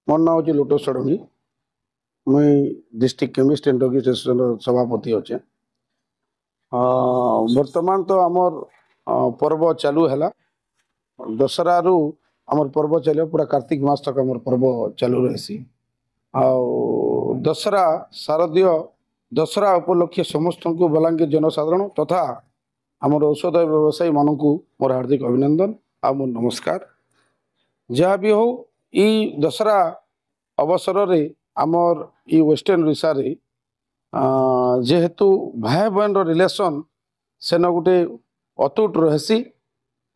मोर ना हूँ लोटस षडंगी मुई district chemist and drug association सभापति अच्छे। वर्तमान तो आमर पर्व चालू है दशहरा रु आमर पर्व चलो पूरा कार्तिक मास तक आमर पर्व चालू रही। दशहरा शारदीय दशहरा उपलक्षे समस्त को बलांगीर जनसाधारण तथा आमर औषध व्यवसायी मानक मोर हार्दिक अभिनंदन आ मोर नमस्कार। जहाँ भी हो दशहरा अवसर रे आमर वेस्टर्न ओडिशा रे जेहेतु भाई बहन रिलेशन सेन गोटे अतुट रहसी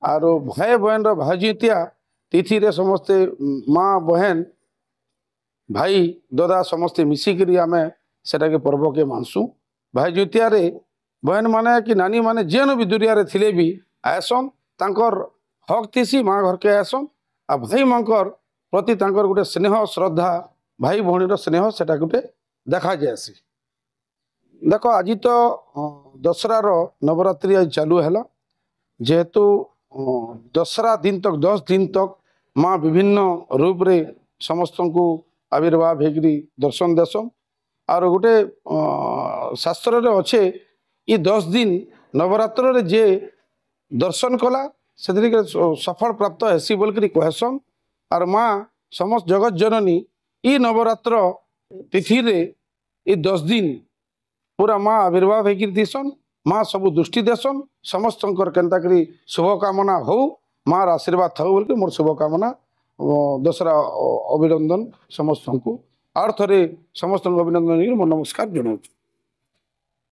आर भाई बहन भाईजितिया तिथि रे समस्ते माँ बहन भाई दादा समस्ते मिसिकी आम से पर्व के मानसु। भाईजितिया रे बहन माने कि नानी माने जेन भी दुनिया रे थिले भी आयसन तांकर हक थीसी माँ घर के आयसन आ भाई मांकर प्रति तांकर गोटे स्नेह श्रद्धा भाई भौणी स्नेह सेटा गोटे देखा जासी। देख आज तो दशहरार नवरात्रि आज चालू है जेहेतु दशहरा दिन तक 10 दिन तक माँ विभिन्न रूप रे समस्त को आविर्भाव होगी दर्शन देसन और गोटे शास्त्र रे अच्छे ये 10 दिन नवरात्र रे जे दर्शन कला से सफल प्राप्त हेसी बोलकर कहसन और माँ समस्त जगत जननी ये नवरात्र तिथि रे ये 10 दिन पूरा माँ आविर्भाव होसन माँ सब दृष्टि देसन समस्त केन्ता करी शुभकामना हो माँ आशीर्वाद था बोल मोर शुभकामना दशहरा अभिनंदन समस्त को आर थे समस्त अभिनंदन मोर नमस्कार जनाऊँ।